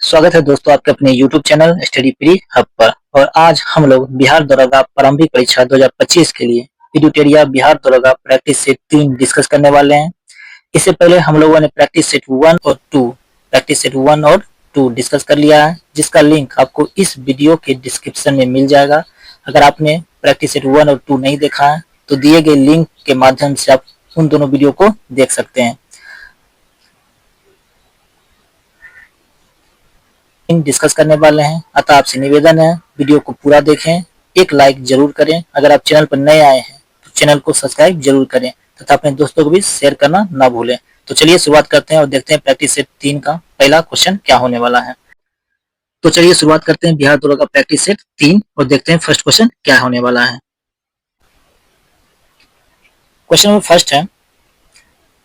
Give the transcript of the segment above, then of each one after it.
स्वागत है दोस्तों आपके अपने YouTube channel study pre hub पर। और आज हम लोग बिहार दरोगा प्रारंभिक परीक्षा 2025 के लिए एडुटेरिया बिहार दरोगा प्रैक्टिस सेट 3 डिस्कस करने वाले हैं। इससे पहले हम लोगों ने प्रैक्टिस सेट 1 और 2 डिस्कस कर लिया है, जिसका लिंक आपको इस वीडियो के डिस्क्रिप्शन में मिल जाएगा। अगर आपने प्रैक्टिस सेट 1 और 2 नहीं देखा है तो दिए गए लिंक के माध्यम से आप उन दोनों वीडियो को देख सकते हैं। डिस्कस करने वाले हैं, अतः आपसे निवेदन है वीडियो को पूरा देखें, एक लाइक जरूर करें। अगर आप चैनल पर नए आए हैं तो चैनल को सब्सक्राइब जरूर करें तथा अपने दोस्तों को भी शेयर करना ना भूलें। तो चलिए शुरुआत करते हैं और देखते हैं प्रैक्टिस सेट 3 का पहला क्वेश्चन क्या होने वाला है। तो चलिए शुरुआत करते हैं बिहार दरोगा प्रैक्टिस सेट 3 और देखते हैं फर्स्ट क्वेश्चन क्या होने वाला है। क्वेश्चन नंबर फर्स्ट है,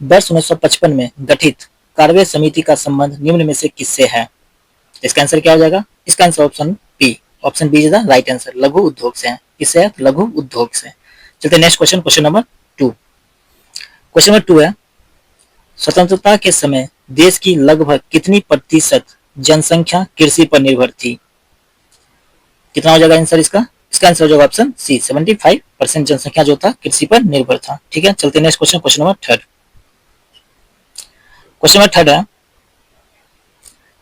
वर्ष 1955 में गठित कार्य समिति का संबंध निम्न में से किससे है। इसका आंसर क्या हो जाएगा? इसका answer option B is the right answer, लघु उद्योग से है। किससे है? लघु उद्योग से। चलते next question, question number 2। Question number 2 है, स्वतंत्रता के समय देश की लगभग कितनी प्रतिशत जनसंख्या कृषि पर निर्भर थी। कितना हो जाएगा आंसर इसका? इसका आंसर हो जाएगा ऑप्शन सी, 75% जनसंख्या जो था कृषि पर निर्भर था। ठीक है, चलते next question, question number 3। Question number 3 है,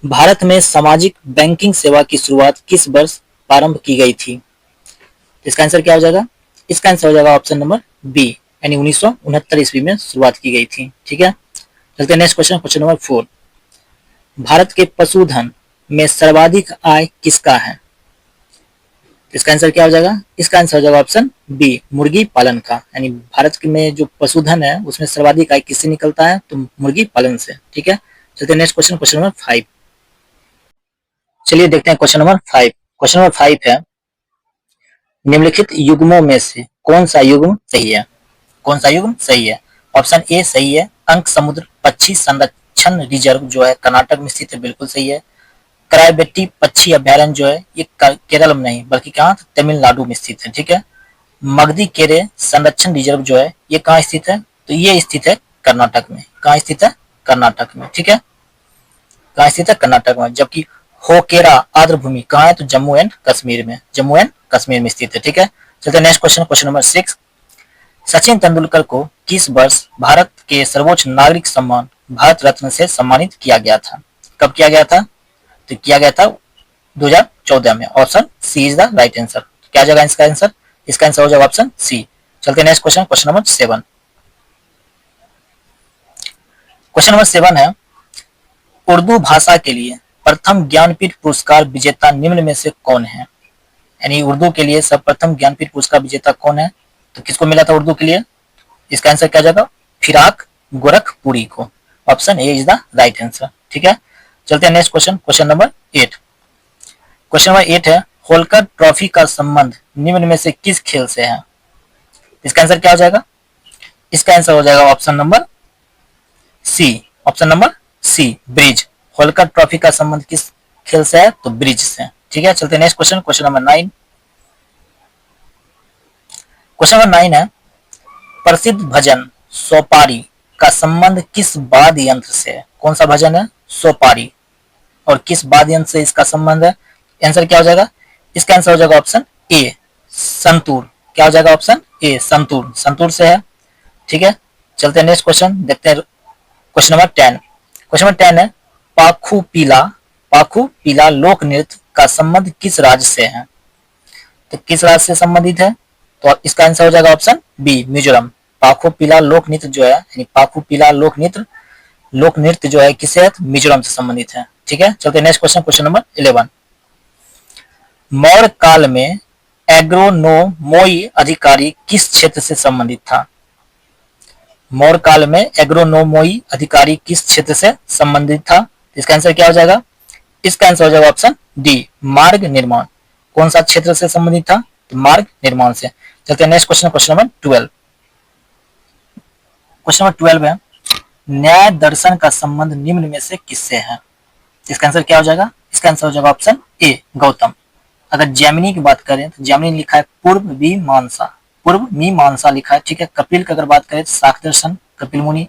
भारत में सामाजिक बैंकिंग सेवा की शुरुआत किस वर्ष प्रारंभ की गई थी। इसका आंसर क्या हो जाएगा? इसका आंसर हो जाएगा ऑप्शन नंबर बी, यानी 1969 ईस्वी में शुरुआत की गई थी। ठीक है, चलते हैं next question, question number 4। Bharat के पशुधन में सर्वाधिक आय किसका है। इसका आंसर क्या हो जाएगा? इसका आंसर हो जाएगा ऑप्शन बी, मुर्गी पालन का। यानी भारत में जो पशुधन है उसमें सर्वाधिक आय किससे निकलता है? तो मुर्गी पालन से। ठीक है, चलते हैं नेक्स्ट क्वेश्चन, क्वेश्चन नंबर 5। चलिए देखते हैं क्वेश्चन नंबर 5। क्वेश्चन नंबर 5 है, निम्नलिखित युग्मों में से कौन सा युग्म सही है। कौन सा युग्म सही है? ऑप्शन ए सही है, अंक समुद्र पक्षी संरक्षण रिजर्व जो है कर्नाटक में स्थित है, बिल्कुल सही है। करायबेट्टी पक्षी अभ्यारण्य जो है ये केरल में नहीं बल्कि कहाँ, तमिलनाडु में स्थित है। ठीक है, मगधी केरे संरक्षण रिजर्व जो है ये कहाँ स्थित है? तो ये स्थित है कर्नाटक में। कहाँ स्थित है? कर्नाटक में। ठीक है, कहाँ स्थित है? कर्नाटक में। जबकि होकेरा आर्द्रभूमि कहाँ है? तो जम्मू एंड कश्मीर में, जम्मू एंड कश्मीर में स्थित है। ठीक है, चलते next question, question number 6। Sachin Tendulkar को किस वर्ष भारत के सर्वोच्च नागरिक सम्मान भारत रत्न से सम्मानित किया गया था। कब किया गया था? तो किया गया था 2014 में। Option C is the right answer. क्या जगह इसका आंसर? इसका आंसर हो जाएगा ऑप्शन सी। चलते next question, question number 7। Question number 7 है, उर्दू भाषा के लिए प्रथम ज्ञानपीठ पुरस्कार विजेता निम्न में से कौन है। यानी उर्दू के लिए सर्वप्रथम ज्ञानपीठ पुरस्कार विजेता कौन है? तो किसको मिला था उर्दू के लिए? इसका आंसर क्या जाएगा? फिराक गोरखपुरी को। Option A is the right answer. ठीक है, चलते हैं next question, question number 8। Question number 8 है, होलकर ट्रॉफी का संबंध निम्न में से किस खेल से है। इसका आंसर क्या हो जाएगा? इसका आंसर हो जाएगा option number C, option number C, bridge. Holkar trophy का संबंध किस खेल से है? तो ब्रिज से। ठीक है, चलते हैं next question, question number 9। Question number 9 है, प्रसिद्ध भजन सोपारी का संबंध किस वाद्य यंत्र से है। कौन सा भजन है? सोपारी। और किस वाद्य यंत्र से इसका संबंध है? आंसर क्या हो जाएगा? इसका आंसर हो जाएगा ऑप्शन ए, संतूर। क्या हो जाएगा? ऑप्शन ए, संतूर, संतूर से है। ठीक है, चलते हैं नेक्स्ट क्वेश्चन, देखते हैं क्वेश्चन नंबर 10। क्वेश्चन नंबर 10 है, पाखु पीला लोक नृत्य का संबंध किस राज्य से है। तो किस राज्य से संबंधित है? तो इसका आंसर हो जाएगा ऑप्शन बी, मिजोरम। पाखु पीला लोक नृत्य जो है, यानी पाखु पीला लोक नृत्य जो है किससे है? मिजोरम से संबंधित है। ठीक है, चलते next question, question number 11। Maurya काल में एग्रोनोमोई अधिकारी किस क्षेत्र से संबंधित था। मौर्य काल में एग्रोनोमोई अधिकारी किस क्षेत्र से संबंधित था? इसका आंसर क्या हो जाएगा? इसका आंसर हो जाएगा ऑप्शन डी, मार्ग निर्माण। कौन सा क्षेत्र से संबंधित था? तो मार्ग निर्माण से। चलते हैं next question, question number 12। Question number 12 है, न्याय दर्शन का संबंध निम्न में से किससे है। इसका आंसर क्या हो जाएगा? इसका आंसर हो जाएगा ऑप्शन ए, गौतम। अगर जैमिनी की बात करें तो जैमिनी लिखा है पूर्व मीमांसा लिखा है। ठीक है, कपिल की अगर बात करें तो शाक्त दर्शन, कपिल मुनि।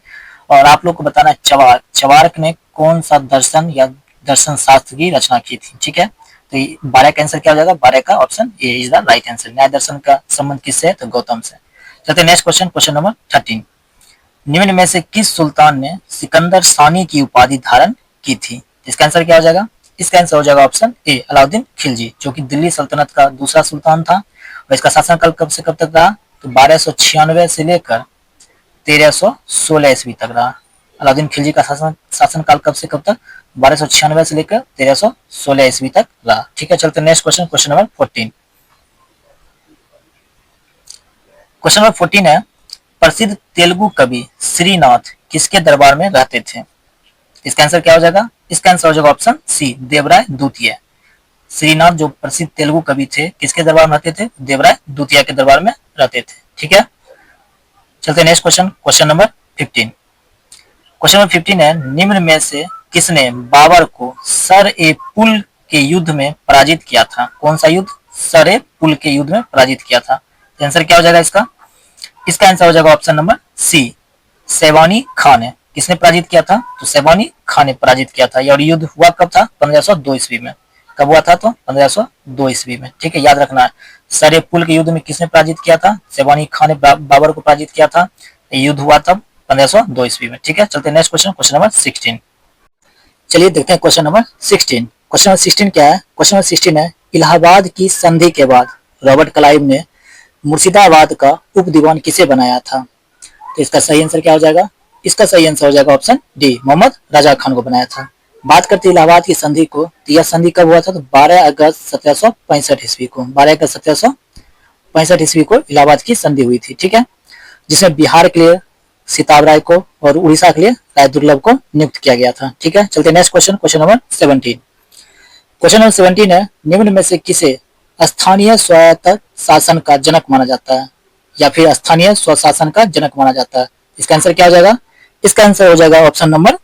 और आप लोग को बताना है चवार्क ने कौन सा दर्शन या दर्शन शास्त्र की रचना की थी। ठीक है, तो 12 का आंसर क्या हो जाएगा? 12 का option A is the right answer. न्याय दर्शन का संबंध किससे है? तो गौतम से। चलते नेक्स्ट क्वेश्चन, क्वेश्चन नंबर 13। निम्न में से किस सुल्तान ने सिकंदर सानी की उपाधि धारण की थी? इसका आंसर क्या हो जाएगा? इसका आंसर हो जाएगा ऑप्शन ए अलाउद्दीन खिलजी, जो कि दिल्ली सल्तनत का दूसरा सुल्तान था। और इसका शासनकाल कब से कब तक रहा? तो 1296 से लेकर 1316 ईस्वी तक रहा। अलाउद्दीन खिलजी का शासनकाल कब से कब तक? 1296 से लेकर 1316 ईस्वी तक रहा। ठीक है, चलते next question, question number 14। Question number 14 है, प्रसिद्ध तेलुगु कवि श्रीनाथ किसके दरबार में रहते थे? इसका आंसर क्या हो जाएगा? इसका आंसर हो जाएगा ऑप्शन सी देवराय द्वितीय। श्रीनाथ जो प्रसिद्ध तेलुगु कवि थे, किसके दरबार में रहते थे? देवराय द्वितीय के दरबार में रहते थे। ठीक है, चलते next question, question number 15। Question number 15 है, निम्न में से किसने बाबर को सर ए पुल के युद्ध में पराजित किया था? कौन सा युद्ध? सर ए पुल के युद्ध में पराजित किया था। तो आंसर क्या हो जाएगा इसका? इसका आंसर हो जाएगा ऑप्शन नंबर सी सैवानी खान है। किसने पराजित किया था? तो सैवानी खान ने पराजित किया था। और युद्ध हुआ कब था? 1502 ईस्वी में। कब हुआ था? तो 1502 ईस्वी में। ठीक है, याद रखना है। सर पुल के युद्ध में किसने पराजित किया था? सैवानी खान ने बाबर को पराजित किया था। युद्ध हुआ तब 1502 ईस्वी में। ठीक है, चलते नेक्स्ट क्वेश्चन, क्वेश्चन नंबर 16। चलिए देखते हैं क्वेश्चन नंबर 16। क्वेश्चन नंबर 16 क्या है? क्वेश्चन नंबर 16 है, इलाहाबाद की संधि के बाद रॉबर्ट क्लाइव ने मुर्शिदाबाद का उप दीवान किसे बनाया था? तो इसका सही आंसर क्या हो जाएगा? इसका सही आंसर हो जाएगा ऑप्शन डी मोहम्मद राजा खान को बनाया था। बात करते हैं इलाहाबाद की संधि को, तो यह संधि कब हुआ था? तो 12 अगस्त 1765 ईस्वी को। 12 अगस्त 1765 ईस्वी को इलाहाबाद की संधि हुई थी। ठीक है, जिसमें बिहार के लिए सीताब राय को और उड़ीसा के लिए राय दुर्लभ को नियुक्त किया गया था। ठीक है, चलते next question, question number 17। Question number 17 है, निम्न में से किसे स्थानीय स्वायत्त शासन का जनक माना जाता है या फिर स्थानीय स्वशासन का जनक माना जाता है? इसका आंसर क्या हो जाएगा? इसका आंसर हो जाएगा option number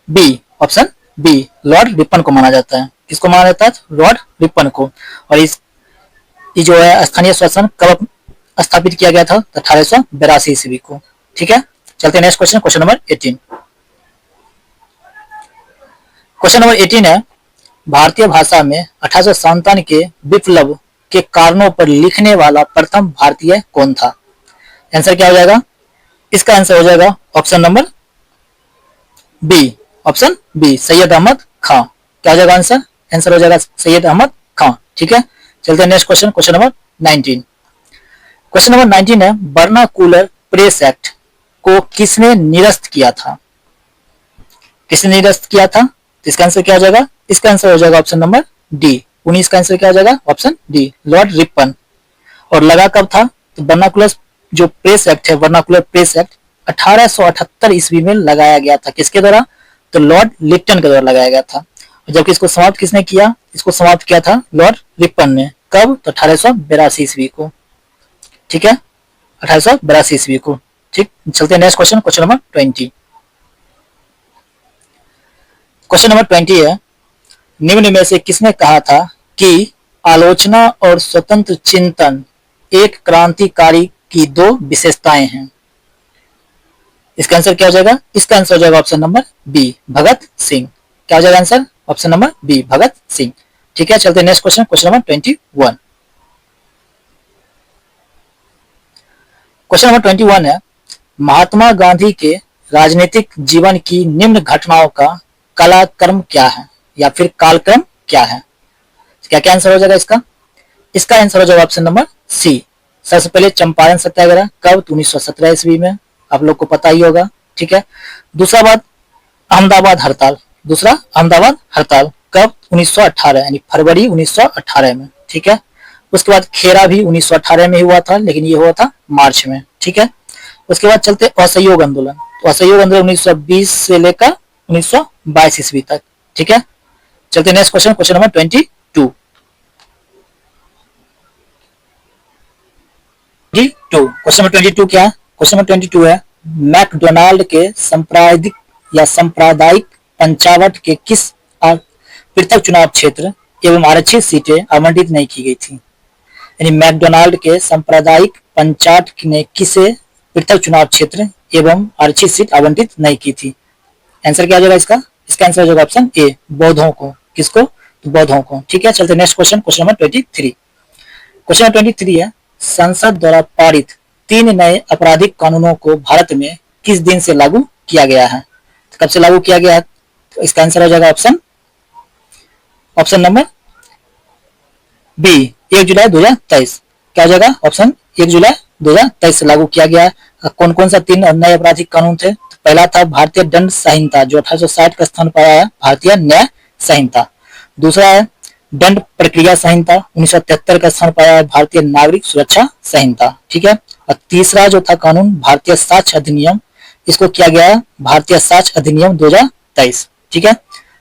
B, option B lord Ripon को माना जाता है। किसको माना जाता है? लॉर्ड रिपन को। और इस जो है स्थानीय शासन कब स्थापित किया गया था? 1882 ईस्वी को। ठीक है, चलते next question, question number 18। Question number 18 है, भारतीय भाषा में 1857 के विप्लव के कारणों पर लिखने वाला प्रथम भारतीय कौन था? आंसर क्या हो जाएगा? इसका आंसर हो जाएगा option number B, option B Syed Ahmad Khan. क्या हो जाएगा आंसर? आंसर हो जाएगा सैयद अहमद खां। ठीक है, चलते हैं next question, question number 19। Question number 19 है, वर्नाकुलर प्रेस एक्ट को किसने निरस्त किया था? किसने निरस्त किया था? तो इसका आंसर क्या हो जाएगा? इसका आंसर हो जाएगा ऑप्शन नंबर डी 19 का आंसर क्या हो जाएगा? Option D Lord Ripon. और लगा कब था? तो वर्नाकुलर जो प्रेस एक्ट है, वर्नाकुलर प्रेस एक्ट 1878 ईस्वी में लगाया गया था। किसके द्वारा? तो लॉर्ड लिप्टन के द्वारा लगाया गया था। जबकि इसको समाप्त किसने किया? इसको समाप्त किया था लॉर्ड रिपन ने। कब? तो 1882 ईस्वी को। ठीक है, 1882 ईस्वी को। ठीक, चलते हैं next question, question number 20। Question number 20 है, निम्न में से किसने कहा था कि आलोचना और स्वतंत्र चिंतन एक क्रांतिकारी की दो विशेषताएं हैं? इसका आंसर क्या हो जाएगा? इसका आंसर हो जाएगा option number B Bhagat Singh. क्या हो जाएगा answer? Option number B Bhagat Singh. ठीक है, चलते हैं next question, question number 21। Question number 21 है, महात्मा गांधी के राजनीतिक जीवन की निम्न घटनाओं का कालक्रम क्या है या फिर कालक्रम क्या है? क्या क्या आंसर हो जाएगा इसका? इसका आंसर हो जाएगा ऑप्शन नंबर सी सबसे पहले चंपारण सत्याग्रह। कब? 1917 ईस्वी में, आप लोग को पता ही होगा। ठीक है, दूसरा बात अहमदाबाद हड़ताल। दूसरा अहमदाबाद हड़ताल कब? 1918 यानी फरवरी 1918 में। ठीक है, उसके बाद खेरा भी 1918 में हुआ था, लेकिन ये हुआ था मार्च में। ठीक है, उसके बाद चलते असहयोग आंदोलन। तो असहयोग आंदोलन 1920 से लेकर 1922 ईस्वी तक। ठीक है, चलते next question, question number 22। Question number 22 क्या है? क्वेश्चन नंबर 22 है, मैकडोनाल्ड के सांप्रदायिक पंचावट के किस पृथक चुनाव क्षेत्र एवं आरक्षित सीटें आवंटित नहीं की गई थी? यानी मैकडोनाल्ड के सांप्रदायिक पंचाट ने किसे पृथक चुनाव क्षेत्र एवं आरक्षित सीट आवंटित नहीं की थी? आंसर क्या हो जाएगा इसका? इसका आंसर हो जाएगा ऑप्शन ए, बौद्धों को। किसको? तो बौद्धों को। ठीक है, चलते next question, question number 23। Question number 23 है, संसद द्वारा पारित 3 नए आपराधिक कानूनों को भारत में किस दिन से लागू किया गया है? तो कब से लागू किया गया है? तो इसका आंसर हो जाएगा ऑप्शन नंबर बी, 1 जुलाई 2023। क्या हो जाएगा? ऑप्शन 1 जुलाई 2023 से लागू किया गया है। कौन कौन सा 3 नए आपराधिक कानून थे? तो पहला था भारतीय दंड संहिता, जो 1860 का स्थान पाया है भारतीय न्याय संहिता। दूसरा है दंड प्रक्रिया संहिता, 1973 का स्थान पाया है भारतीय नागरिक सुरक्षा संहिता। ठीक है, और तीसरा जो था कानून भारतीय साक्ष्य अधिनियम, इसको किया गया है भारतीय साक्ष्य अधिनियम 2023। ठीक है,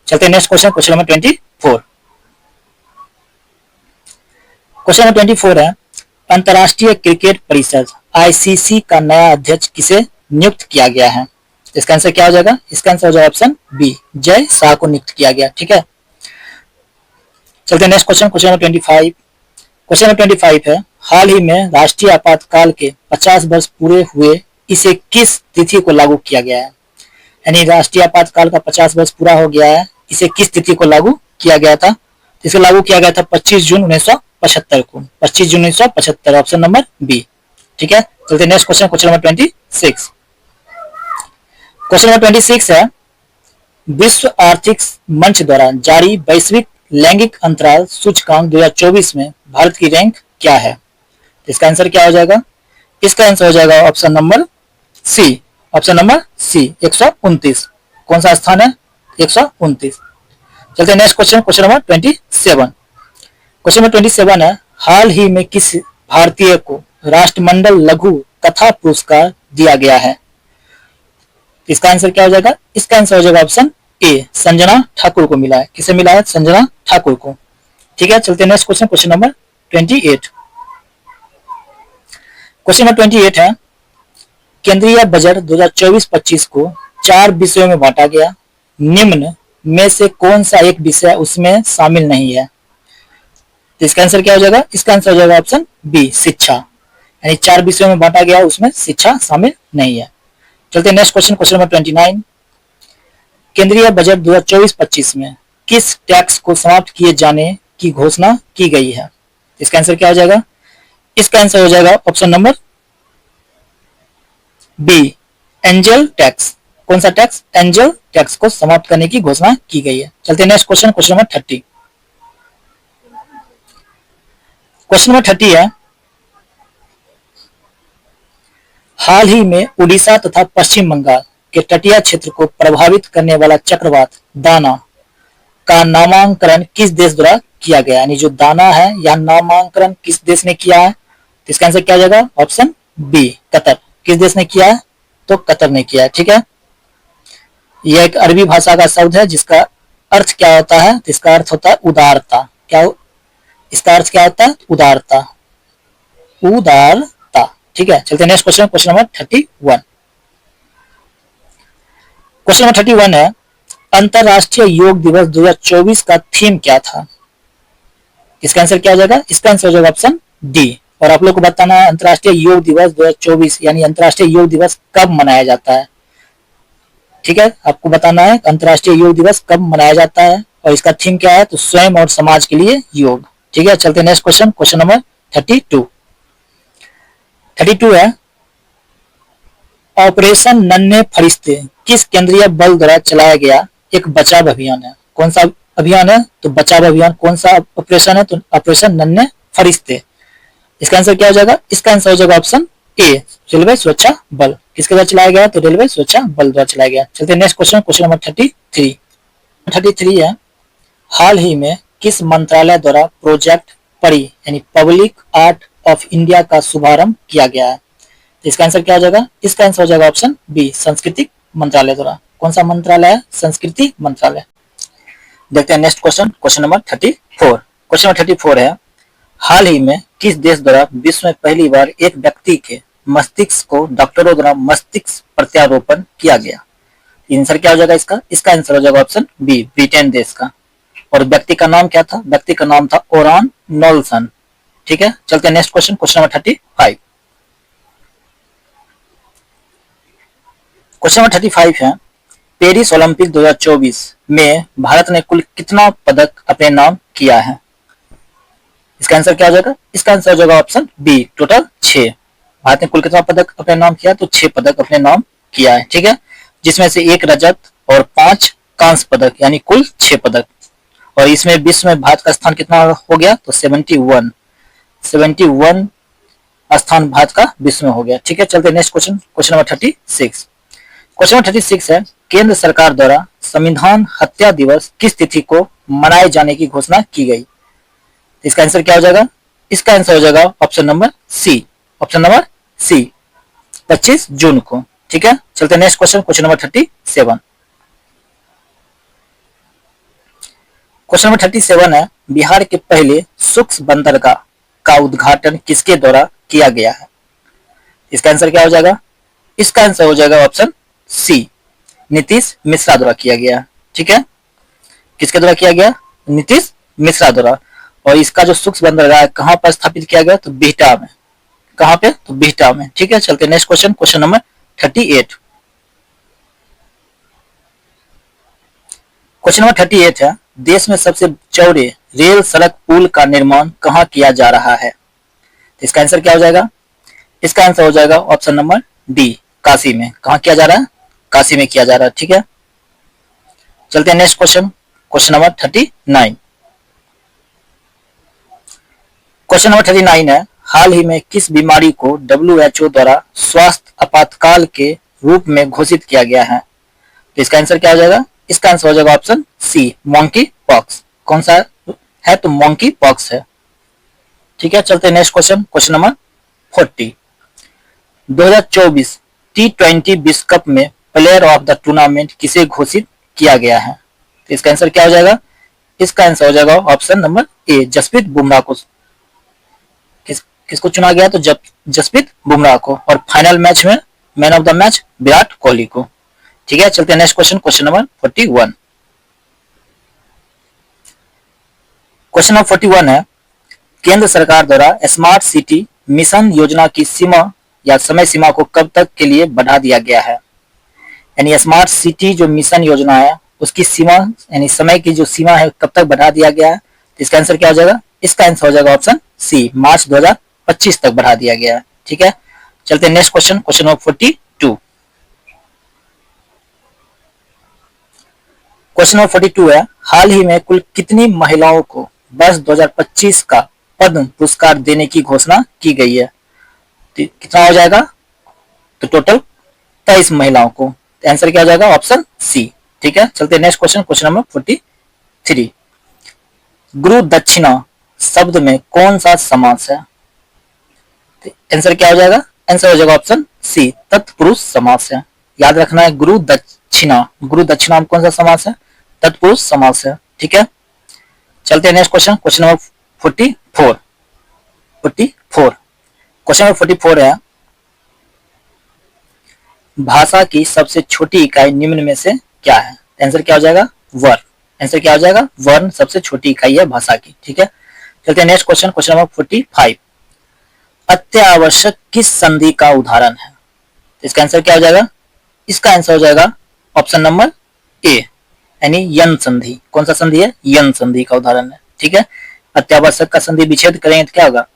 चलते next question, question number 24। Question number 24 है, अंतर्राष्ट्रीय क्रिकेट परिषद आईसीसी का नया अध्यक्ष किसे नियुक्त किया गया है? इसका आंसर क्या हो जाएगा? इसका आंसर हो जाएगा ऑप्शन बी, जय शाह को नियुक्त किया गया। ठीक है, चलते next question, question number 25। Question number 25 है, हाल ही में राष्ट्रीय आपातकाल के 50 वर्ष पूरे हुए, इसे किस तिथि को लागू किया गया है? यानी राष्ट्रीय आपातकाल का 50 वर्ष पूरा हो गया है, इसे किस तिथि को लागू किया गया था? इसे लागू किया गया था 25 जून 1975 को। 25 जून 1975, ऑप्शन नंबर बी। ठीक है, चलते next question, question number 26। Question number 26 है, विश्व आर्थिक मंच द्वारा जारी वैश्विक लैंगिक अंतराल सूचकांक 2024 में भारत की रैंक क्या है? इसका आंसर क्या हो जाएगा? इसका आंसर हो जाएगा option number C, option number C, 129। कौन सा स्थान है? 129। चलते next question, question number 27। Question number 27 है, हाल ही में किस भारतीय को राष्ट्रमंडल लघु कथा पुरस्कार दिया गया है? इसका आंसर क्या हो जाएगा? इसका आंसर हो जाएगा ऑप्शन ए, संजना ठाकुर को मिला है। किसे मिला है? संजना ठाकुर को। ठीक है, चलते next question, question number 28। Question number 28 है, केंद्रीय बजट 2024-25 को 4 विषयों में बांटा गया, निम्न में से कौन सा एक विषय उसमें शामिल नहीं है? तो इसका आंसर क्या हो जाएगा? इसका आंसर हो जाएगा ऑप्शन बी, शिक्षा। यानी 4 विषयों में बांटा गया, उसमें शिक्षा शामिल नहीं है। चलते नेक्स्ट क्वेश्चन, क्वेश्चन नंबर 29। केंद्रीय बजट 2024-25 में किस टैक्स को समाप्त किए जाने की घोषणा की गई है? इसका आंसर क्या हो जाएगा? इसका आंसर हो जाएगा option number B, angel tax. कौन सा टैक्स? एंजल टैक्स को समाप्त करने की घोषणा की गई है। चलते next question, question number 30। Question number 30 है, हाल ही में उड़ीसा तथा पश्चिम बंगाल के तटीय क्षेत्र को प्रभावित करने वाला चक्रवात दाना का नामांकन किस देश द्वारा किया गया? यानी जो दाना है, यह नामांकन किस देश ने किया है? तो इसका आंसर क्या हो जाएगा? Option B, Qatar. किस देश ने किया है? तो कतर ने किया है। ठीक है, यह एक अरबी भाषा का शब्द है जिसका अर्थ क्या होता है? तो इसका अर्थ होता है उदारता। क्या इसका अर्थ क्या होता है? उदारता, उदारता। ठीक है, चलते next question, question number 31। Question number 31 है, अंतरराष्ट्रीय योग दिवस 2024 का थीम क्या था? इसका आंसर क्या हो जाएगा? इसका आंसर हो जाएगा ऑप्शन डी। और आप लोग को बताना है अंतरराष्ट्रीय योग दिवस 2024 यानी अंतरराष्ट्रीय योग दिवस कब मनाया जाता है। ठीक है, आपको बताना है अंतरराष्ट्रीय योग दिवस कब मनाया जाता है और इसका थीम क्या है? तो स्वयं और समाज के लिए योग। ठीक है, चलते नेक्स्ट क्वेश्चन, क्वेश्चन नंबर 32। 32 है, ऑपरेशन नन्हे फरिश्ते किस केंद्रीय बल द्वारा चलाया गया एक बचाव अभियान है? कौन सा अभियान है? तो बचाव अभियान। कौन सा ऑपरेशन है? तो ऑपरेशन नन्हे फरिश्ते। इसका आंसर क्या हो जाएगा? इसका आंसर हो जाएगा ऑप्शन ए, रेलवे सुरक्षा बल। किसके द्वारा चलाया गया? तो रेलवे सुरक्षा बल द्वारा चलाया गया। चलते नेक्स्ट क्वेश्चन, क्वेश्चन नंबर 33। 33 है, हाल ही में किस मंत्रालय द्वारा प्रोजेक्ट परी यानी पब्लिक आर्ट ऑफ इंडिया का शुभारंभ किया गया है? तो इसका आंसर क्या हो जाएगा? इसका आंसर हो जाएगा ऑप्शन बी, सांस्कृतिक मंत्रालय द्वारा। कौन सा मंत्रालय है? संस्कृति मंत्रालय। देखते हैं next question, question number 34। Question number 34 है, हाल ही में किस देश द्वारा विश्व में पहली बार एक व्यक्ति के मस्तिष्क को डॉक्टरों द्वारा मस्तिष्क प्रत्यारोपण किया गया? आंसर क्या हो जाएगा इसका? इसका आंसर हो जाएगा ऑप्शन बी, ब्रिटेन देश का। और व्यक्ति का नाम क्या था? व्यक्ति का नाम था ओरान नोल्सन। ठीक है, चलते हैं next question, question number 35। Question number 35 है, पेरिस ओलंपिक 2024 में भारत ने कुल कितना पदक अपने नाम किया है? इसका आंसर क्या हो जाएगा? इसका आंसर हो जाएगा ऑप्शन बी, टोटल 6। भारत ने कुल कितना पदक अपने नाम किया? तो 6 पदक अपने नाम किया है, ठीक है, जिसमें से 1 रजत और 5 कांस्य पदक, यानी कुल 6 पदक। और इसमें विश्व में भारत का स्थान कितना हो गया? तो 71 स्थान भारत का विश्व में हो गया, ठीक है। चलते next question, question number 36। Question number 36 है, केंद्र सरकार द्वारा संविधान हत्या दिवस किस तिथि को मनाए जाने की घोषणा की गई? इसका आंसर क्या हो जाएगा? इसका आंसर हो जाएगा option number C, option number C, 25 June को, ठीक है। चलते next question, question number 37। Question number 37 है, बिहार के पहले सूक्ष्म बंदरगाह का उद्घाटन किसके द्वारा किया गया है? इसका आंसर क्या हो जाएगा? इसका आंसर हो जाएगा ऑप्शन सी, नीतीश मिश्रा द्वारा किया गया, ठीक है। किसके द्वारा किया गया? नीतीश मिश्रा द्वारा। और इसका जो सूक्ष्म बंदरगाह है कहां पर स्थापित किया गया? तो बिहटा में। कहां पे? तो बिहटा में, ठीक है। चलते next question, question number 38। Question number 38 है, देश में सबसे चौड़े रेल सड़क पुल का निर्माण कहां किया जा रहा है? इसका आंसर क्या हो जाएगा? इसका आंसर हो जाएगा ऑप्शन नंबर डी, काशी में। कहां किया जा रहा है? काशी में किया जा रहा है, ठीक है। चलते हैं next question, question number 39। Question number 39 है, हाल ही में किस बीमारी को WHO द्वारा स्वास्थ्य आपातकाल के रूप में घोषित किया गया है? तो इसका आंसर क्या हो जाएगा? इसका आंसर हो जाएगा ऑप्शन सी, मंकी पॉक्स। कौन सा है? तो मंकी पॉक्स है, ठीक है। चलते हैं next question, question number 40। 2024 T20 विश्व कप में प्लेयर ऑफ द टूर्नामेंट किसे घोषित किया गया है? तो इसका आंसर क्या हो जाएगा? इसका आंसर हो जाएगा option number A, Jasprit Bumrah को। किसको चुना गया? तो जसप्रीत बुमराह को। और फाइनल मैच में man of the match Virat Kohli को, ठीक है। चलते हैं next question, question number 41। Question number 41 है, केंद्र सरकार द्वारा स्मार्ट सिटी मिशन योजना की सीमा या समय सीमा को कब तक के लिए बढ़ा दिया गया है? यानी स्मार्ट सिटी जो मिशन योजना है उसकी सीमा यानी समय की जो सीमा है कब तक बढ़ा दिया गया है? तो इसका आंसर क्या हो जाएगा? इसका आंसर हो जाएगा ऑप्शन सी, मार्च 2025 तक बढ़ा दिया गया है, ठीक है। चलते हैं next question, question number 42। Question number 42 है, हाल ही में कुल कितनी महिलाओं को वर्ष 2025 का पद्म पुरस्कार देने की घोषणा की गई है? तो कितना हो जाएगा? तो टोटल 23 महिलाओं को। तो आंसर क्या हो जाएगा? ऑप्शन सी, ठीक है। चलते हैं नेक्स्ट क्वेश्चन, क्वेश्चन नंबर 43। गुरु दक्षिणा शब्द में कौन सा समास है? तो आंसर क्या हो जाएगा? आंसर हो जाएगा ऑप्शन सी, तत्पुरुष समास है। याद रखना है, गुरु दक्षिणा में कौन सा समास है? तत्पुरुष समास है, ठीक है। चलते हैं next question, question number 44। Question number 44 है, भाषा की सबसे छोटी इकाई निम्न में से क्या है? आंसर क्या हो जाएगा? वर्ण। आंसर क्या हो जाएगा? वर्ण सबसे छोटी इकाई है भाषा की, ठीक है। चलते हैं नेक्स्ट क्वेश्चन, क्वेश्चन नंबर 45। अत्यावश्यक किस संधि का उदाहरण है? इसका आंसर क्या हो जाएगा? इसका आंसर हो जाएगा ऑप्शन नंबर ए, यानी यन संधि। कौन सा संधि है? यन संधि का उदाहरण है, ठीक है। अत्यावश्यक का संधि विच्छेद करेंगे तो क्या होगा?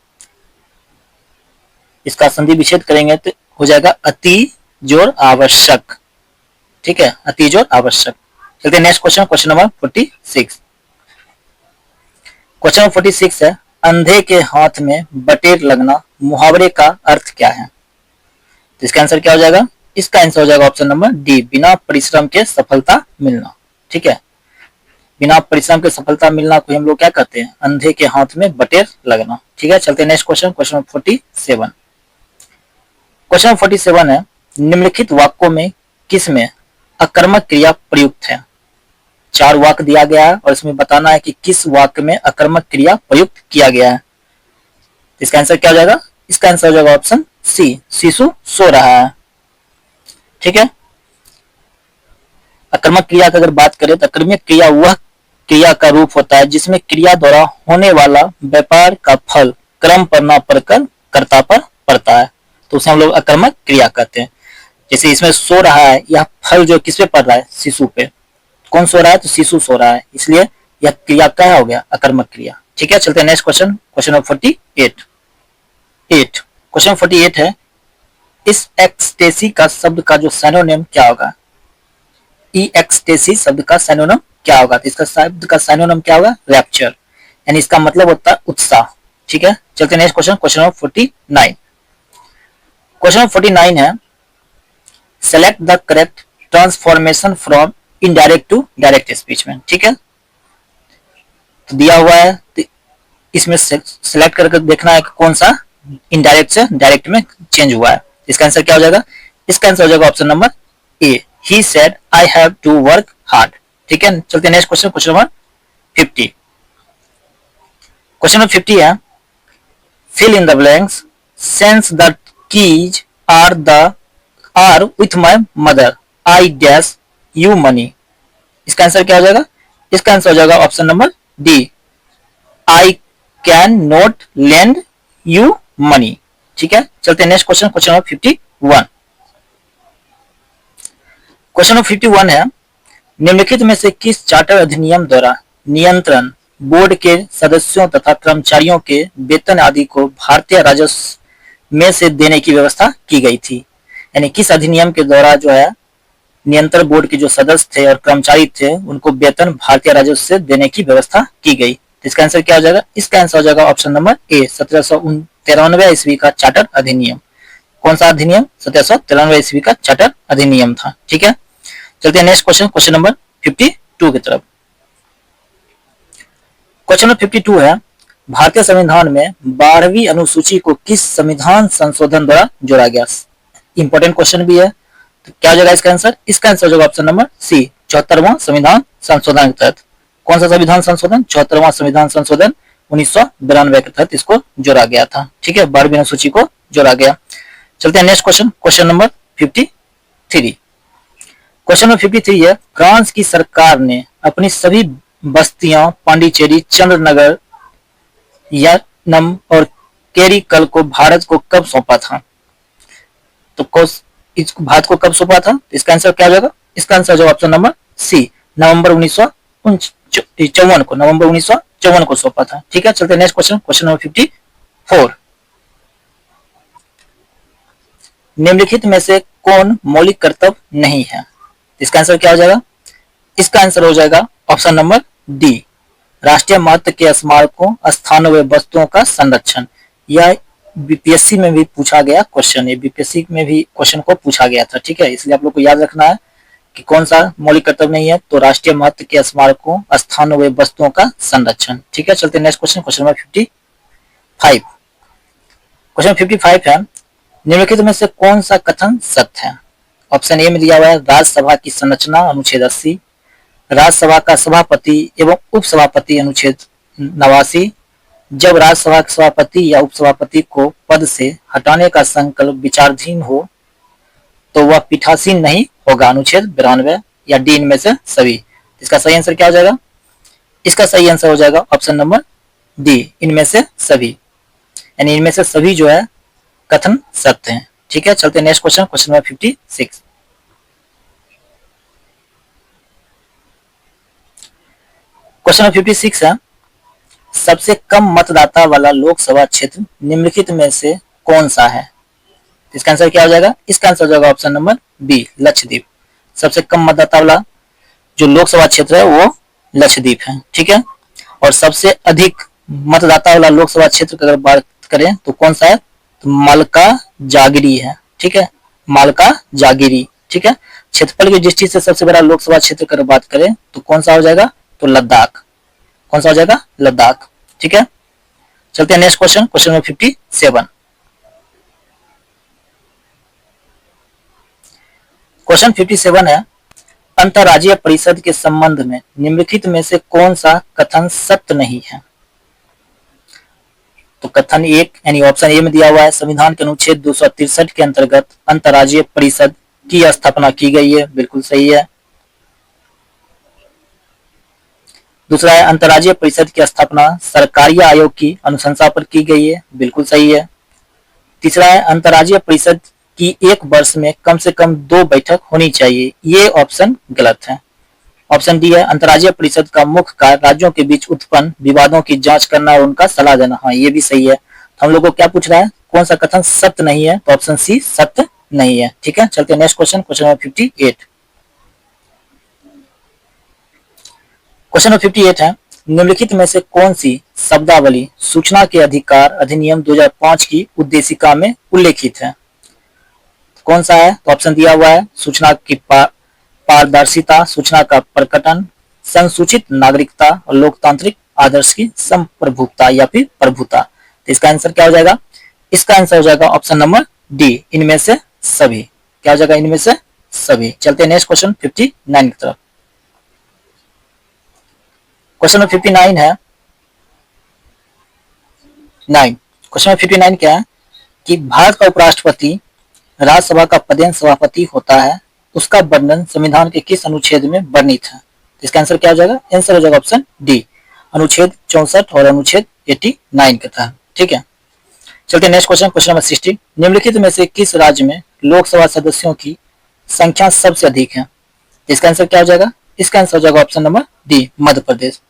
इसका संधि विच्छेद करेंगे तो हो जाएगा अति जोड़ आवश्यक, ठीक है, अति जोड़ आवश्यक। चलते हैं next question, question number 46। Question number 46 है, अंधे के हाथ में बटेर लगना मुहावरे का अर्थ क्या है? तो इसका आंसर क्या हो जाएगा? इसका आंसर हो जाएगा ऑप्शन नंबर डी, बिना परिश्रम के सफलता मिलना, ठीक है। बिना परिश्रम के सफलता मिलना को हम लोग क्या कहते हैं? अंधे के हाथ में बटेर लगना, ठीक है। चलते हैं next question, question number 47। Question number 47 है, निम्नलिखित वाक्यों में किस में अकर्मक क्रिया प्रयुक्त है? 4 वाक्य दिया गया है और इसमें बताना है कि किस वाक्य में अकर्मक क्रिया प्रयुक्त किया गया है। इसका आंसर क्या हो जाएगा? इसका आंसर हो जाएगा ऑप्शन सी, शिशु सो रहा है, ठीक है। अकर्मक क्रिया की अगर बात करें तो अकर्मक क्रिया वह क्रिया का रूप होता है जिसमें क्रिया द्वारा होने वाला व्यापार का फल क्रम पर न पड़कर कर्ता पर पड़ता है, तो उसे हम लोग अकर्मक क्रिया कहते हैं। जैसे इसमें सो रहा है, यह फल जो किस पे पड़ रहा है, शिशु पे। कौन सो रहा है, तो शिशु सो रहा है, इसलिए यह क्रिया क्या हो गया, अकर्मक क्रिया। ठीक है, चलते हैं next question, question number 48। Question 48 है, इस एक्सटेसी का शब्द का जो सैनोनिम क्या होगा। ई एक्सटेसी शब्द का सैनोनिम क्या होगा, तो इसका शब्द का सैनोनिम क्या होगा, रैप्चर, यानी इसका मतलब होता है उत्साह। ठीक है, चलते हैं next question, question number 49। Question number 49 है, select the correct transformation from indirect to direct speech में। ठीक है, तो दिया हुआ है, तो इसमें सेलेक्ट करके देखना है कि कौन सा इनडायरेक्ट से डायरेक्ट में चेंज हुआ है। इसका आंसर क्या हो जाएगा, इसका आंसर हो जाएगा option number A, he said I have to work hard. ठीक है, चलते हैं next question, question number 50। Question number 50 है, fill in the blanks, since the keys are with my mother, I dash you money। इसका answer क्या हो जाएगा, इसका आंसर हो जाएगा option number D, I can not lend you money। ठीक है, चलते हैं next question, question number 51। Question number 51 है, निम्नलिखित में से किस चार्टर अधिनियम द्वारा नियंत्रण बोर्ड के सदस्यों तथा कर्मचारियों के वेतन आदि को भारतीय राजस्व में से देने की व्यवस्था की गई थी। यानी किस अधिनियम के द्वारा जो है नियंत्रण बोर्ड के जो सदस्य थे और कर्मचारी थे उनको वेतन भारतीय राजस्व से देने की व्यवस्था की गई। तो इसका आंसर क्या हो जाएगा, इसका आंसर हो जाएगा ऑप्शन नंबर ए, 1793 ईस्वी का चार्टर अधिनियम। कौन सा अधिनियम, 1793 ईस्वी का चार्टर अधिनियम था। ठीक है, चलते हैं नेक्स्ट क्वेश्चन, क्वेश्चन नंबर 52 की तरफ। क्वेश्चन नंबर 52 है, भारतीय संविधान में 12वीं अनुसूची को किस संविधान संशोधन द्वारा जोड़ा गया। इंपॉर्टेंट क्वेश्चन भी है, तो क्या हो जाएगा इसका आंसर, इसका आंसर होगा ऑप्शन नंबर सी, 74वां संविधान संशोधन के तहत। कौन सा संविधान संशोधन, 74वां संविधान संशोधन 1992 के तहत इसको जोड़ा गया था। ठीक है, 12वीं अनुसूची को जोड़ा गया। चलते हैं next question, question number 53। Question number 53 है, फ्रांस की सरकार ने अपनी सभी बस्तियां पांडिचेरी, चंद्रनगर, यानम और केरिकल को भारत को कब सौंपा था। तो इसको भारत को कब सौंपा था, इसका आंसर क्या हो जाएगा, इसका आंसर जो ऑप्शन नंबर सी, नवंबर 1954 को, नवंबर 1954 को सौंपा था। ठीक है, चलते हैं नेक्स्ट क्वेश्चन, क्वेश्चन नंबर 54। निम्नलिखित में से कौन मौलिक कर्तव्य नहीं है, इसका आंसर क्या हो जाएगा, इसका आंसर हो जाएगा ऑप्शन नंबर डी, राष्ट्रीय महत्व के स्मारकों, स्थानों व वस्तुओं का संरक्षण। यह बीपीएससी में भी पूछा गया क्वेश्चन, ये बीपीएससी में भी क्वेश्चन को पूछा गया था। ठीक है, इसलिए आप लोग को याद रखना है कि कौन सा मौलिक कर्तव्य नहीं है, तो राष्ट्रीय महत्व के स्मारकों, स्थानों व वस्तुओं का संरक्षण। ठीक है, चलते next question, question number 55। Question 55 है, निम्नलिखित में से कौन सा कथन सत्य है। ऑप्शन ए में दिया हुआ है, राज्यसभा की संरचना अनुच्छेद 80, राज्यसभा का सभापति एवं उपसभापति अनुच्छेद 89, जब राज्यसभा के सभापति या उपसभापति को पद से हटाने का संकल्प विचाराधीन हो तो वह पीठासीन नहीं होगा अनुच्छेद 92, या डी इनमें से सभी। इसका सही आंसर क्या हो जाएगा, इसका सही आंसर हो जाएगा ऑप्शन नंबर डी, इनमें से सभी, यानी इनमें से सभी जो है कथन सत्य हैं। ठीक है, चलते हैं next question, question number 56। Question number 56 है, सबसे कम मतदाता वाला लोकसभा क्षेत्र निम्नलिखित में से कौन सा है। इसका आंसर क्या हो जाएगा, इसका आंसर हो जाएगा ऑप्शन नंबर बी, लक्षद्वीप। सबसे कम मतदाता वाला जो लोकसभा क्षेत्र है वो लक्षद्वीप है। ठीक है, और सबसे अधिक मतदाता वाला लोकसभा क्षेत्र की अगर बात करें तो कौन सा है, तो मालका जागिरी है। ठीक है, मालका जागिरी। ठीक है, क्षेत्रफल की दृष्टि से सबसे बड़ा लोकसभा क्षेत्र की बात करें तो कौन सा हो जाएगा, तो लद्दाख। कौन सा हो जाएगा, लद्दाख। ठीक है, चलते हैं next question, question number 57। Question 57 है, अंतर्राज्यीय परिषद के संबंध में निम्नलिखित में से कौन सा कथन सत्य नहीं है। तो कथन एक, यानी ऑप्शन ए में दिया हुआ है, संविधान के अनुच्छेद 263 के अंतर्गत अंतर्राज्यीय परिषद की स्थापना की गई है, बिल्कुल सही है। दूसरा है, अंतर्राज्यीय परिषद की स्थापना सरकारी आयोग की अनुशंसा पर की गई है, बिल्कुल सही है। तीसरा है, अंतर्राज्यीय परिषद कि एक वर्ष में कम से कम 2 बैठक होनी चाहिए। ये ऑप्शन गलत है। ऑप्शन डी है अंतर्राज्यीय परिषद का मुख्य कार्य राज्यों के बीच उत्पन्न विवादों की जांच करना और उनका सलाह देना। हाँ, ये भी सही है। तो हम लोग को क्या पूछ रहा है, कौन सा कथन सत्य नहीं है, तो ऑप्शन सी सत्य नहीं है। ठीक है, चलते हैं next question, question number 58। Question number 58 है, निम्नलिखित में से कौन सी शब्दावली सूचना के अधिकार अधिनियम 2005 की उद्देशिका में उल्लेखित है। कौन सा है, तो ऑप्शन दिया हुआ है सूचना की पारदर्शिता, सूचना का प्रकटन, संसूचित नागरिकता और लोकतांत्रिक आदर्श की संप्रभुता या फिर प्रभुता। तो इसका आंसर क्या हो जाएगा, इसका आंसर हो जाएगा ऑप्शन नंबर डी, इनमें से सभी। क्या हो जाएगा, इनमें से सभी। चलते हैं नेक्स्ट क्वेश्चन 59 की तरफ। क्वेश्चन नंबर 59 है 9। क्वेश्चन नंबर 59 क्या है कि भारत का उपराष्ट्रपति राज्यसभा का पदेन सभापति होता है, उसका वर्णन संविधान के किस अनुच्छेद में वर्णित है। इसका आंसर क्या हो जाएगा, आंसर हो जाएगा ऑप्शन डी, अनुच्छेद 64 और अनुच्छेद 89 के तहत। ठीक है, चलते नेक्स्ट क्वेश्चन, क्वेश्चन नंबर 60। निम्नलिखित में से किस राज्य में लोकसभा सदस्यों की संख्या सबसे अधिक है। इसका आंसर क्या हो जाएगा, इसका आंसर हो जाएगा option number D, Madhya Pradesh.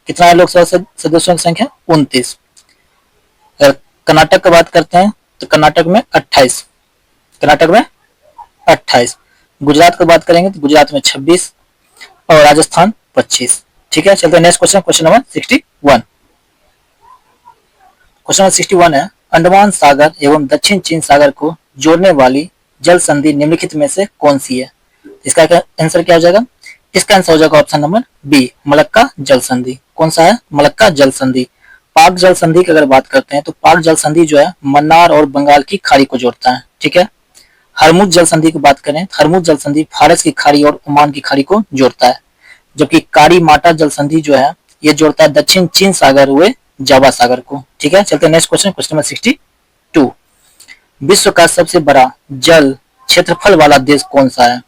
कितना है लोकसभा सदस्यों की संख्या, 29। अगर कर्नाटक की बात करते हैं तो कर्नाटक में 28, कर्नाटक में 28। गुजरात की बात करेंगे तो गुजरात में 26 और राजस्थान 25। ठीक है, चलते हैं next question, question number 61। Question number 61 है, अंडमान सागर एवं दक्षिण चीन सागर को जोड़ने वाली जल संधि निम्नलिखित में से कौन सी है। इसका आंसर क्या हो जाएगा, इसका आंसर हो जाएगा ऑप्शन नंबर बी, मलक्का जल संधि। कौन सा है, मलक्का जल संधि। पाक जल संधि की अगर बात करते हैं तो पाक जल संधि जो है मन्नार और बंगाल की खाड़ी को जोड़ता है। ठीक है, हरमुज जल संधि की बात करें, हरमुज जल संधि फारस की खाड़ी और ओमान की खाड़ी को जोड़ता है, जबकि कारी माटा जल संधि जो है ये जोड़ता है दक्षिण चीन सागर हुए जावा सागर को। ठीक है, चलते हैं नेक्स्ट क्वेश्चन, क्वेश्चन नंबर 62। विश्व का सबसे बड़ा जल क्षेत्रफल वाला देश कौन सा है।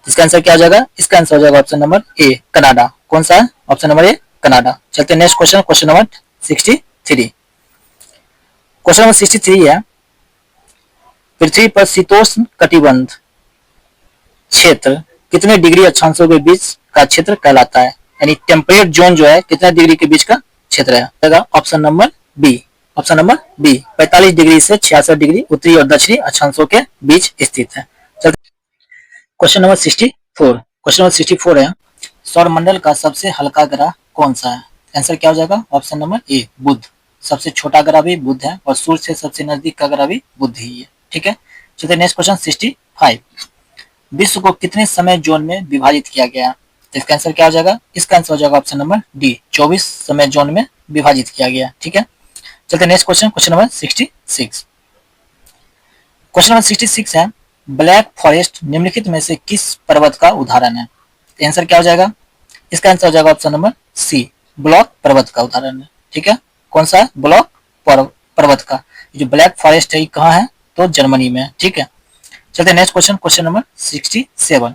इसका आंसर क्या हो जाएगा, इसका आंसर हो जाएगा ऑप्शन नंबर ए, कनाडा। कौन सा है, ऑप्शन नंबर ए, कनाडा। चलते हैं next question, question number 63। Question number 63 है, पृथ्वी पर शीतोष्ण कटिबंध क्षेत्र कितने डिग्री अक्षांशों के बीच का क्षेत्र कहलाता है। यानी टेम्परेट जोन जो है कितने डिग्री के बीच का क्षेत्र है। Option number B, option number B, 45 degree से 66 डिग्री उत्तरी और दक्षिणी अक्षांशों के बीच स्थित है। Question number 64। क्वेश्चन नंबर 64 है, सौरमंडल का सबसे हल्का ग्रह कौन सा है। आंसर क्या हो जाएगा, ऑप्शन नंबर ए, बुध। सबसे छोटा ग्रह भी बुध है और सूर्य से सबसे नजदीक का ग्रह भी बुध ही है। ठीक है, चलिए नेक्स्ट क्वेश्चन 65। विश्व को कितने समय जोन में विभाजित किया गया। तो इसका आंसर क्या हो जाएगा, इसका आंसर हो जाएगा ऑप्शन नंबर डी, 24 समय जोन में विभाजित किया गया। ठीक है, चलते next question, question number 66। Question number 66 है, ब्लैक फॉरेस्ट निम्नलिखित में से किस पर्वत का उदाहरण है। तो आंसर क्या हो जाएगा, इसका आंसर हो जाएगा ऑप्शन नंबर सी, ब्लॉक पर्वत का उदाहरण है। ठीक है, कौन सा है, ब्लॉक पर्वत का। जो ब्लैक फॉरेस्ट है कहाँ है, तो जर्मनी में। ठीक है, चलते next question, question number 67।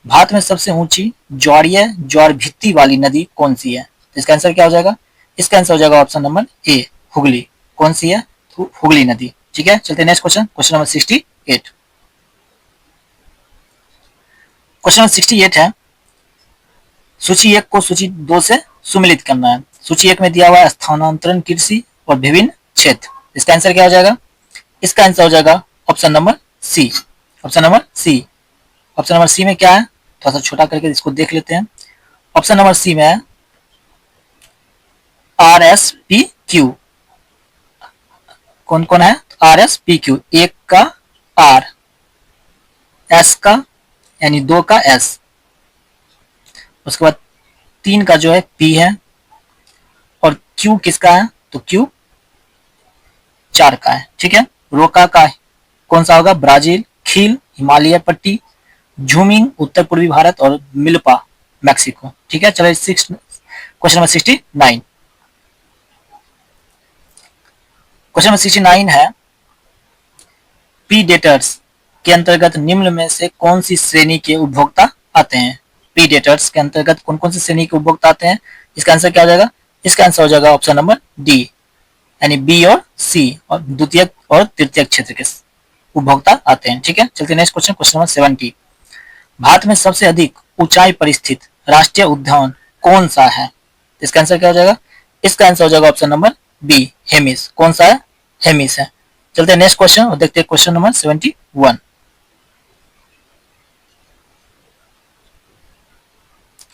Bharat में सबसे ऊंची ज्वारीय ज्वार भित्ति वाली नदी कौन सी है। तो इसका आंसर क्या हो जाएगा, इसका आंसर हो जाएगा ऑप्शन नंबर ए, हुगली। कौन सी है, तो हुगली नदी। ठीक है, चलते next question, question number 68। Question number 68 है, सूची 1 को सूची 2 से सुमिलित करना है। सूची 1 में दिया हुआ है स्थानांतरण कृषि और विभिन्न क्षेत्र। इसका आंसर क्या हो जाएगा, इसका आंसर हो जाएगा option number C, option number C. Option number C में क्या है, थोड़ा सा छोटा करके इसको देख लेते हैं। ऑप्शन नंबर सी में है RSPQ। कौन कौन है, RSPQ, 1 का R, S का यानी 2 का S, उसके बाद 3 का जो है P है, और Q किसका है, तो Q 4 का है। ठीक है, रोका का कौन सा होगा, ब्राजील, खील हिमालय पट्टी, झूमिंग उत्तर पूर्वी भारत और मिल्पा मैक्सिको। ठीक है, चलो क्वेश्चन नंबर 69। क्वेश्चन नंबर 69 है, प्रीडेटर्स के अंतर्गत निम्न में से कौन सी श्रेणी के उपभोक्ता आते हैं। प्रीडेटर्स के अंतर्गत कौन कौन सी श्रेणी के उपभोक्ता आते हैं, इसका आंसर क्या हो जाएगा, इसका आंसर हो जाएगा ऑप्शन नंबर डी, यानी बी और सी, और द्वितीय और तृतीय क्षेत्र के उपभोक्ता आते हैं। ठीक है, चलते next question, question number 70। Bharat में सबसे अधिक ऊंचाई पर स्थित राष्ट्रीय उद्यान कौन सा है? इसका आंसर क्या हो जाएगा? इसका आंसर हो जाएगा ऑप्शन नंबर बी, हेमिस। कौन सा है? हेमिस है। चलते हैं नेक्स्ट क्वेश्चन और देखते हैं क्वेश्चन नंबर 71।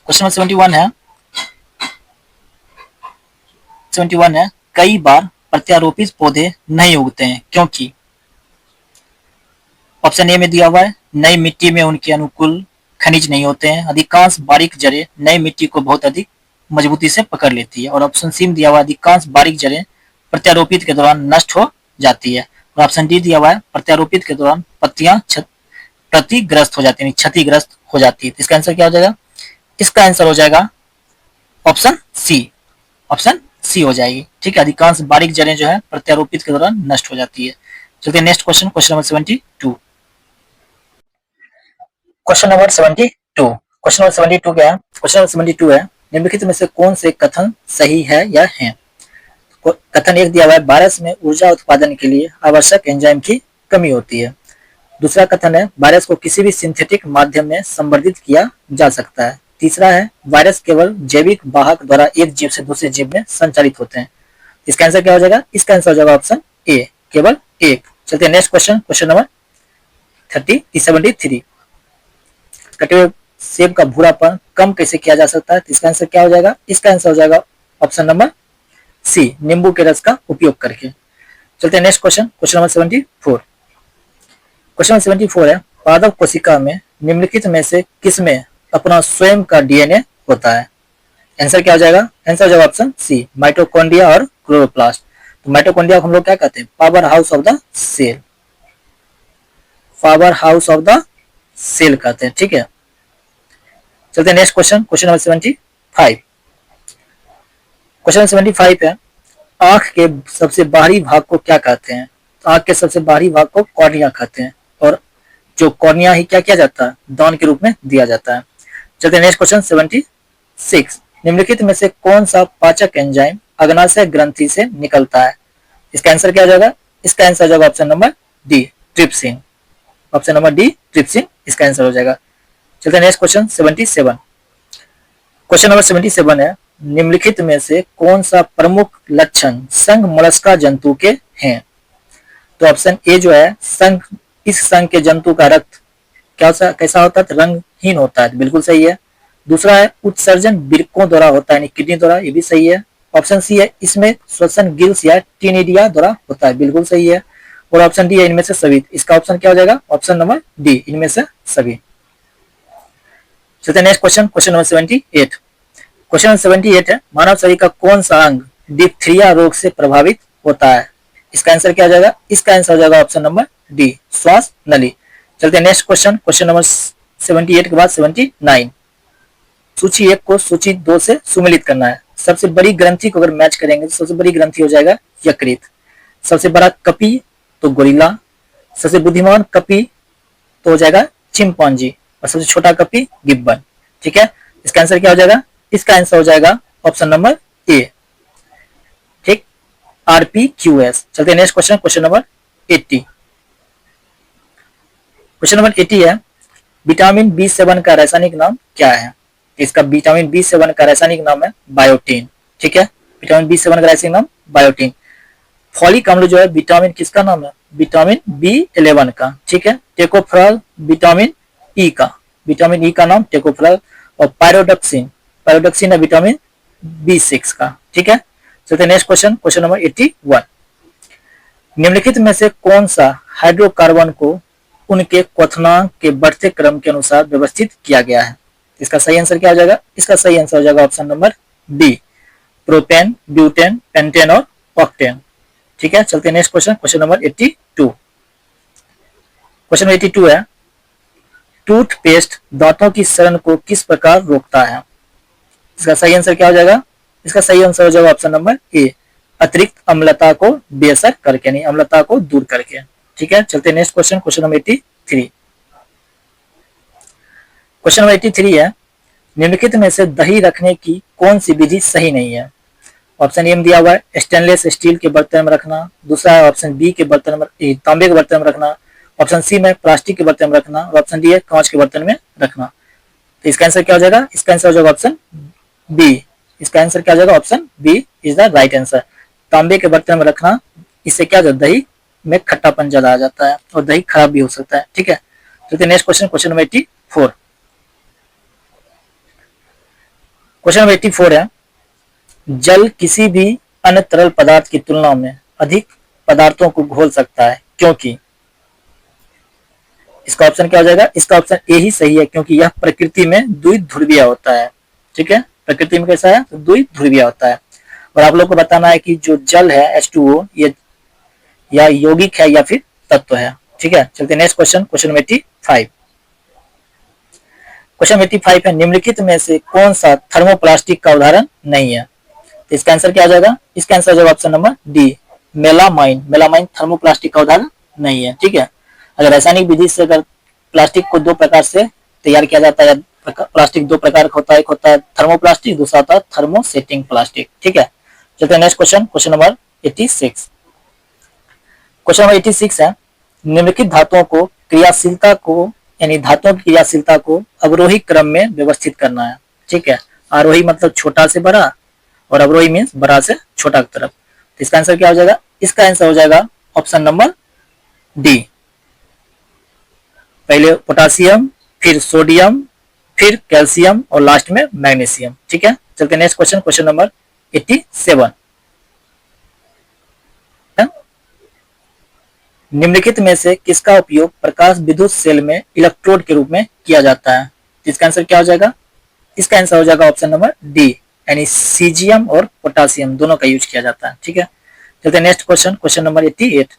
क्वेश्चन नंबर 71 है, कई बार प्रत्यारोपित पौधे नहीं उगते हैं क्योंकि ऑप्शन ए में दिया हुआ है नई मिट्टी में उनके अनुकूल खनिज नहीं होते हैं, अधिकांश बारीक जड़ें नई मिट्टी को बहुत अधिक मजबूती से पकड़ लेती है, और ऑप्शन सी में दिया हुआ है अधिकांश बारीक जड़ें प्रत्यारोपित के दौरान नष्ट हो जाती है, और ऑप्शन डी दिया हुआ है प्रत्यारोपित के दौरान पत्तियां क्षतिग्रस्त हो जाती है, क्षतिग्रस्त हो जाती है। इसका आंसर क्या हो जाएगा? इसका आंसर हो जाएगा ऑप्शन सी, ऑप्शन सी हो जाएगी। ठीक है, अधिकांश बारीक जड़ें जो है प्रत्यारोपित के दौरान नष्ट हो जाती है। चलते हैं next question, question number 72। Question number 72, question number 72 क्या है? क्वेश्चन नंबर 72 है, निम्नलिखित में से कौन से कथन सही है या है? कथन एक दिया हुआ है वायरस में ऊर्जा उत्पादन के लिए आवश्यक एंजाइम की कमी होती है। दूसरा कथन है वायरस को किसी भी सिंथेटिक माध्यम में संवर्धित किया जा सकता है। तीसरा है वायरस केवल जैविक वाहक द्वारा एक जीव से दूसरे जीव में संचालित होते हैं। इसका आंसर क्या हो जाएगा? इसका आंसर हो जाएगा ऑप्शन ए, केवल एक। चलते हैं नेक्स्ट क्वेश्चन, क्वेश्चन नंबर 73। कटे हुए सेब का भूरापन कम कैसे किया जा सकता है? इसका आंसर क्या हो जाएगा? इसका आंसर हो जाएगा ऑप्शन नंबर सी, नींबू के रस का उपयोग करके। चलते हैं next question, question number 74। Question number 74 है, पादप कोशिका में निम्नलिखित में से किसमें अपना स्वयं का डीएनए होता है? आंसर क्या हो जाएगा? आंसर हो जाएगा ऑप्शन सी, माइटोकॉन्ड्रिया और क्लोरोप्लास्ट। तो माइटोकॉन्ड्रिया को हम लोग क्या कहते हैं? Power house of the cell, power house of the cell कहते हैं। ठीक है, चलते हैं next question, question number 75। Question 75 है, आंख के सबसे बाहरी भाग को क्या कहते हैं? तो आंख के सबसे बाहरी भाग को कॉर्निया कहते हैं, और जो कॉर्निया ही क्या किया जाता है? दान के रूप में दिया जाता है। चलते हैं नेक्स्ट क्वेश्चन 76। निम्नलिखित में से कौन सा पाचक एंजाइम अग्नाशय ग्रंथि से निकलता है? इसका आंसर क्या हो जाएगा? इसका आंसर हो जाएगा option number D, trypsin. Option number D, trypsin इसका आंसर हो जाएगा। चलते हैं नेक्स्ट क्वेश्चन 77। क्वेश्चन नंबर 77 है, निम्नलिखित में से कौन सा प्रमुख लक्षण संघ मोलस्का जंतु के हैं? तो ऑप्शन ए जो है, संघ, इस संघ के जंतु का रक्त कैसा होता है? रंगहीन होता है, बिल्कुल सही है। दूसरा है उत्सर्जन वृक्कों द्वारा होता है, किडनी द्वारा, ये भी सही है। ऑप्शन सी है, इसमें श्वसन गिल्स या टिनिडिया द्वारा होता है, बिल्कुल सही है। और ऑप्शन डी है, इनमें से सभी। इसका ऑप्शन क्या हो जाएगा? ऑप्शन नंबर डी, इनमें से सभी। चलते next question, question number 78। Question number 78 है, मानव शरीर का कौन सा अंग डिप्थीरिया रोग से प्रभावित होता है? इसका आंसर क्या हो जाएगा? इसका आंसर हो जाएगा ऑप्शन नंबर डी, श्वास नली। चलते हैं नेक्स्ट क्वेश्चन, क्वेश्चन नंबर 78 के बाद 79। सूची 1 को सूची 2 से सुमेलित करना है। सबसे बड़ी ग्रंथि को अगर मैच करेंगे तो सबसे बड़ी ग्रंथि हो जाएगा यकृत। सबसे बड़ा कपी तो गोरिल्ला। सबसे बुद्धिमान कपी तो हो जाएगा चिंपांजी, और सबसे छोटा कपी गिब्बन। ठीक है, इसका आंसर क्या हो जाएगा? इसका आंसर हो जाएगा ऑप्शन नंबर ए, ठीक, RPQS। चलते हैं next question, question number 80। Question number 80 है, विटामिन B7 का रासायनिक नाम क्या है? इसका विटामिन B7 का रासायनिक नाम है बायोटीन। ठीक है, विटामिन B7 का रासायनिक नाम बायोटीन। फॉलिक अम्ल जो है विटामिन किसका नाम है? विटामिन B11 का। ठीक है, टेकोफेरॉल विटामिन ई का, विटामिन ई का नाम टेकोफेरॉल। और पायरोडक्सिन, पायरोडक्सिन है विटामिन B6 का। ठीक है, चलते नेक्स्ट क्वेश्चन, क्वेश्चन नंबर 81। निम्नलिखित में से कौन सा हाइड्रोकार्बन को उनके क्वथनांक के बढ़ते क्रम के अनुसार व्यवस्थित किया गया है? इसका सही आंसर क्या हो जाएगा? इसका सही आंसर हो जाएगा option number D, propane, butane, pentane और ऑक्टेन। ठीक है, चलते हैं next question, question number 82। Question 82 है, टूथपेस्ट दांतों की सड़न को किस प्रकार रोकता है? इसका सही आंसर क्या हो जाएगा? इसका सही आंसर हो जाएगा ऑप्शन नंबर ए, अतिरिक्त अम्लता को बेअसर करके, नहीं, अम्लता को दूर करके। ठीक है, चलते हैं next question, question number 83। Question number 83 है, निम्नलिखित में से दही रखने की कौन सी विधि सही नहीं है? ऑप्शन ए में दिया हुआ है स्टेनलेस स्टील के बर्तन में रखना। दूसरा है ऑप्शन बी के बर्तन में, तांबे के बर्तन में रखना। ऑप्शन सी में प्लास्टिक के बर्तन में रखना, और ऑप्शन डी है कांच के बर्तन में रखना। तो इसका आंसर क्या हो जाएगा? इसका आंसर हो जाएगा ऑप्शन बी। इसका आंसर क्या हो जाएगा? Option B is the right answer. तांबे के बर्तन में रखना, इससे क्या होता है? दही में खट्टापन ज्यादा आ जाता है और दही खराब भी हो सकता है। ठीक है, तो next question, question number 84। Question number 84 है, जल किसी भी अन्य तरल पदार्थ की तुलना में अधिक पदार्थों को घोल सकता है क्योंकि। इसका ऑप्शन क्या हो जाएगा? इसका ऑप्शन ए ही सही है, क्योंकि यह प्रकृति में द्विध्रुवीय होता है। ठीक है, प्रकृति में कैसा है? द्विध्रुवीय होता है। और आप लोग को बताना है कि जो जल है H2O, ये या यौगिक है या फिर तत्व है। ठीक है, चलते next question, question number 85। Question 85 है, निम्नलिखित में से कौन सा थर्मोप्लास्टिक का उदाहरण नहीं है? तो इसका आंसर क्या हो जाएगा? इसका आंसर हो जाएगा option number D, melamine. Melamine thermoplastic का उदाहरण नहीं है। ठीक है, अगर रासायनिक विधि से अगर प्लास्टिक को दो प्रकार से तैयार किया जाता है, प्लास्टिक दो प्रकार का होता है, एक होता है थर्मोप्लास्टिक, दूसरा होता है थर्मोसेटिंग प्लास्टिक। ठीक है, चलते हैं next question, question number 86। Question number 86 है, निम्नलिखित धातुओं को क्रियाशीलता को, यानी धातुओं की क्रियाशीलता को अवरोही क्रम में व्यवस्थित करना है। ठीक है, आरोही मतलब छोटा से बड़ा और अवरोही मीन्स बड़ा से छोटा की तरफ। तो इसका आंसर क्या हो जाएगा? इसका आंसर हो जाएगा ऑप्शन नंबर डी, पहले पोटासियम, फिर सोडियम, फिर कैल्शियम और लास्ट में मैग्नीशियम। ठीक है, चलते नेक्स्ट क्वेश्चन, क्वेश्चन नंबर 87। निम्नलिखित में से किसका उपयोग प्रकाश विद्युत सेल में इलेक्ट्रोड के रूप में किया जाता है? इसका आंसर क्या हो जाएगा? इसका आंसर हो जाएगा ऑप्शन नंबर डी, यानी सीजियम और पोटासियम दोनों का यूज किया जाता है। ठीक है, चलते नेक्स्ट क्वेश्चन, क्वेश्चन नंबर 88।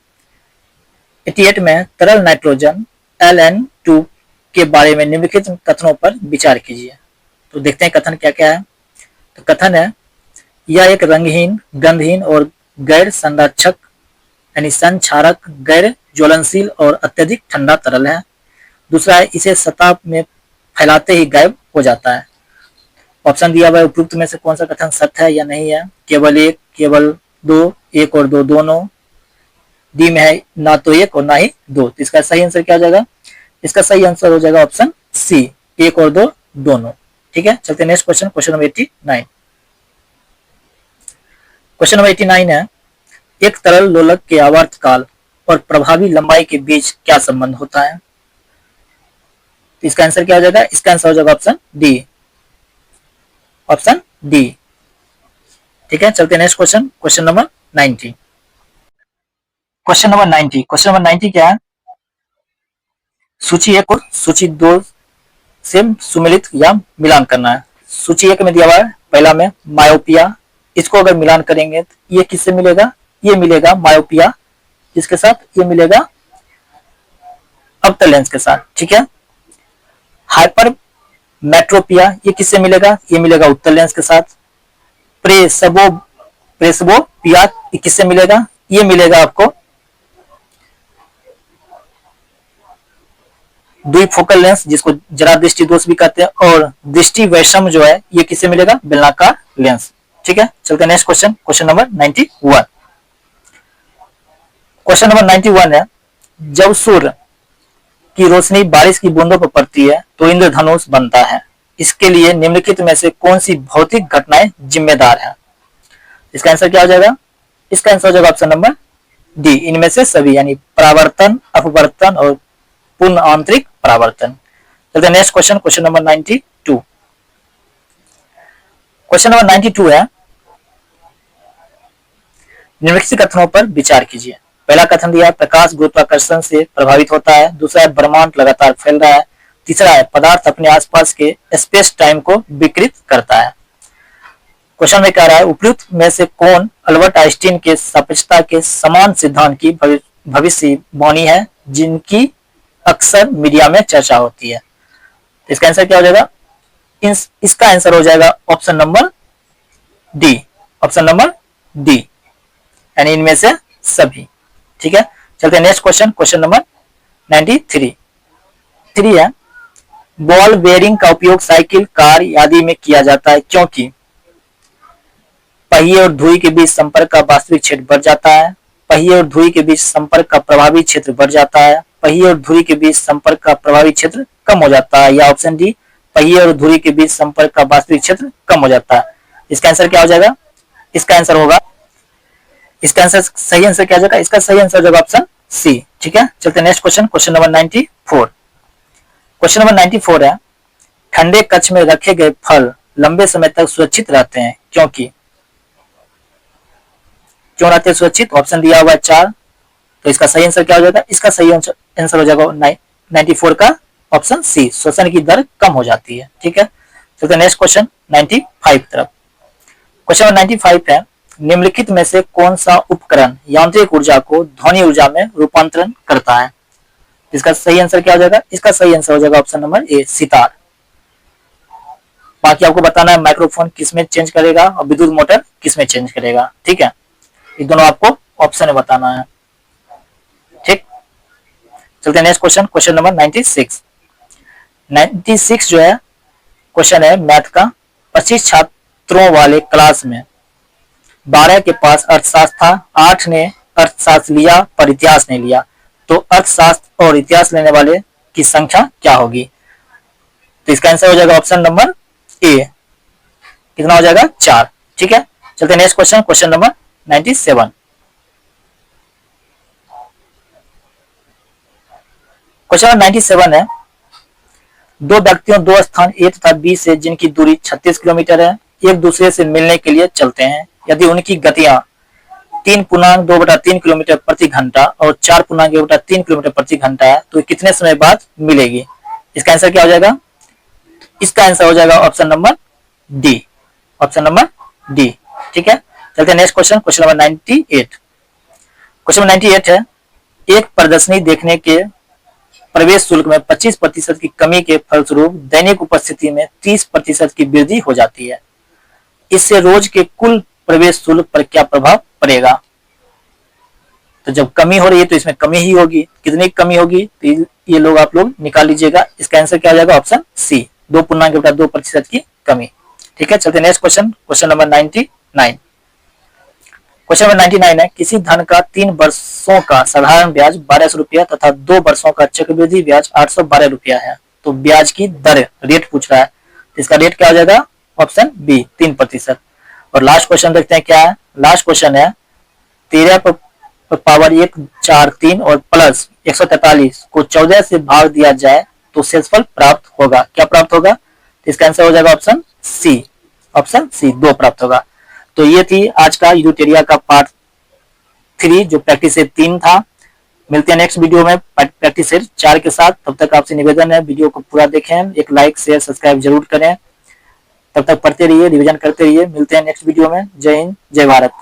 88 में तरल नाइट्रोजन Ln2 के बारे में निम्नलिखित कथनों पर विचार कीजिए। तो देखते हैं कथन क्या क्या है। तो कथन है, यह एक रंगहीन, गंधहीन और गैर संरक्षक यानी संक्षारक, गैर ज्वलनशील और अत्यधिक ठंडा तरल है। दूसरा है, इसे सतह में फैलाते ही गायब हो जाता है। ऑप्शन दिया हुआ है, उपयुक्त में से कौन सा कथन सत्य है या नहीं है? केवल एक, केवल दो, एक और दो दोनों। डी में है ना तो एक और ना ही दो। तो इसका सही आंसर क्या हो जाएगा? इसका सही आंसर हो जाएगा ऑप्शन सी, एक और दो दोनों। ठीक है, चलते next question, question number 89। Question number 89 है, एक तरल लोलक के आवर्तकाल और प्रभावी लंबाई के बीच क्या संबंध होता है? तो इसका आंसर क्या हो जाएगा? इसका आंसर हो जाएगा ऑप्शन डी, ऑप्शन डी। ठीक है, चलते next question, question number 90। Question number 90, question number 90 क्या है? सूची 1 और सूची 2 से सुमेलित या मिलान करना है। सूची 1 में दिया हुआ है, पहला में मायोपिया, इसको अगर मिलान करेंगे तो ये किससे मिलेगा? ये मिलेगा मायोपिया, इसके साथ ये मिलेगा अवतल लेंस के साथ। ठीक है, हाइपर मेट्रोपिया, ये किससे मिलेगा? ये मिलेगा उत्तल लेंस के साथ। प्रेसबोपिया, ये किससे मिलेगा? ये मिलेगा आपको द्विफोकल लेंस, जिसको जरा दृष्टि दोष भी कहते हैं, और दृष्टि वैषम्य जो है ये किससे मिलेगा? बेलनाकार लेंस। ठीक है, चलते next question, question number 91। Question number 91 है, जब सूर्य की रोशनी बारिश की बूंदों पर पड़ती है तो इंद्रधनुष बनता है। इसके लिए निम्नलिखित में से कौन सी भौतिक घटनाएं जिम्मेदार है? इसका आंसर क्या हो जाएगा? इसका आंसर हो जाएगा ऑप्शन नंबर डी, इनमें से सभी, यानी परावर्तन, अपवर्तन और पूर्ण आंतरिक परावर्तन। चलते next question, question number 92। Question number 92 है, निम्नलिखित कथनों पर विचार कीजिए। पहला कथन दिया है, प्रकाश गुरुत्वाकर्षण से प्रभावित होता है। दूसरा है, ब्रह्मांड लगातार फैल रहा है। तीसरा है, पदार्थ अपने आसपास के स्पेस टाइम को विकृत करता है। क्वेश्चन में कह रहा है, उपयुक्त में से कौन अल्बर्ट आइंस्टीन के सापेक्षता के समान सिद्धांत की भविष्यवाणी है, जिनकी अक्सर मीडिया में चर्चा होती है? इसका आंसर क्या हो जाएगा? इसका आंसर हो जाएगा option number D, option number D, यानी इनमें से सभी। ठीक है, चलते हैं नेक्स्ट क्वेश्चन, क्वेश्चन नंबर 93 है, बॉल बेयरिंग का उपयोग साइकिल, कार आदि में किया जाता है क्योंकि पहिए और धुरी के बीच संपर्क का वास्तविक क्षेत्र बढ़ जाता है, पहिए और धुरी के बीच संपर्क का प्रभावी क्षेत्र बढ़ जाता है, पहिए और धुरी के बीच संपर्क का प्रभावी क्षेत्र कम हो जाता है, या ऑप्शन डी पहिए और धुरी के बीच संपर्क का वास्तविक क्षेत्र कम हो जाता है। इसका आंसर क्या हो जाएगा? इसका आंसर होगा, इसका आंसर सही आंसर क्या हो जाएगा? इसका सही आंसर होगा ऑप्शन सी। ठीक है, चलते next question, question number 94। Question number 94 है, ठंडे कक्ष में रखे गए फल लंबे समय तक सुरक्षित रहते हैं क्योंकि, क्यों रहते हैं सुरक्षित? ऑप्शन दिया हुआ है 4, तो इसका सही आंसर क्या हो जाएगा? इसका सही आंसर हो जाएगा 94 का ऑप्शन सी, श्वसन की दर कम हो जाती है। ठीक है, चलते नेक्स्ट क्वेश्चन 95 तरफ। क्वेश्चन नंबर 95 है, निम्नलिखित में से कौन सा उपकरण यांत्रिक ऊर्जा को ध्वनि ऊर्जा में रूपांतरण करता है? इसका सही आंसर क्या हो जाएगा? इसका सही आंसर हो जाएगा ऑप्शन नंबर ए, सितार। बाकी आपको बताना है माइक्रोफोन किसमें चेंज करेगा और विद्युत मोटर किसमें चेंज करेगा। ठीक है, ये दोनों आपको ऑप्शन में बताना है। ठीक, चलते हैं नेक्स्ट क्वेश्चन, क्वेश्चन नंबर 96। 96 जो है क्वेश्चन है मैथ का। 25 छात्रों वाले क्लास में 12 के पास अर्थशास्त्र था, 8 ने अर्थशास्त्र लिया पर इतिहास नहीं लिया, तो अर्थशास्त्र और इतिहास लेने वाले की संख्या क्या होगी? तो इसका आंसर हो जाएगा ऑप्शन नंबर ए, कितना हो जाएगा? 4। ठीक है, चलते next question, question number 97। Question number 97 है, दो व्यक्तियों दो स्थान ए तथा बी से जिनकी दूरी 36 किलोमीटर है एक दूसरे से मिलने के लिए चलते हैं। यदि उनकी गतियां 3.2/3 किलोमीटर प्रति घंटा और 4.1/3 किलोमीटर प्रति घंटा है तो कितने समय बाद मिलेगी? इसका आंसर क्या हो जाएगा? इसका आंसर हो जाएगा option number D, option number D. ठीक है, चलते हैं next question, question number 98। Question number 98 है, एक प्रदर्शनी देखने के प्रवेश शुल्क में 25% की कमी के फलस्वरूप दैनिक उपस्थिति में 30% की वृद्धि हो जाती है। इससे रोज के कुल प्रवेश शुल्क पर क्या प्रभाव पड़ेगा? तो जब कमी हो रही है तो इसमें कमी ही होगी, कितनी कमी होगी? तो ये लोग आप लोग निकाल लीजिएगा। इसका आंसर क्या हो जाएगा? ऑप्शन सी, 2.2% की कमी। ठीक है, चलते next question, question number 99। Question number 99 है, किसी धन का 3 वर्षों का साधारण ब्याज 1200 रुपया तथा 2 वर्षों का चक्रवृद्धि ब्याज 812 रुपया है, तो ब्याज की दर रेट पूछ रहा है, तो इसका रेट क्या हो जाएगा? Option B, 3%। और लास्ट क्वेश्चन देखते हैं क्या है। लास्ट क्वेश्चन है, 13 पर पावर 1 4 3 और प्लस 143 को 14 से भाग दिया जाए तो शेषफल प्राप्त होगा, क्या प्राप्त होगा? तो इसका आंसर हो जाएगा ऑप्शन सी, ऑप्शन सी 2 प्राप्त होगा। तो ये थी आज का यूटेरिया का पार्ट 3 जो प्रैक्टिस सेट 3 था। मिलते हैं नेक्स्ट वीडियो में प्रैक्टिस सेट 4 के साथ। तब तक आपसे निवेदन है वीडियो को पूरा देखें, एक लाइक शेयर सब्सक्राइब जरूर करें। तब तक पढ़ते रहिए, रिवीजन करते रहिए। मिलते हैं नेक्स्ट वीडियो में। जय हिंद, जय भारत।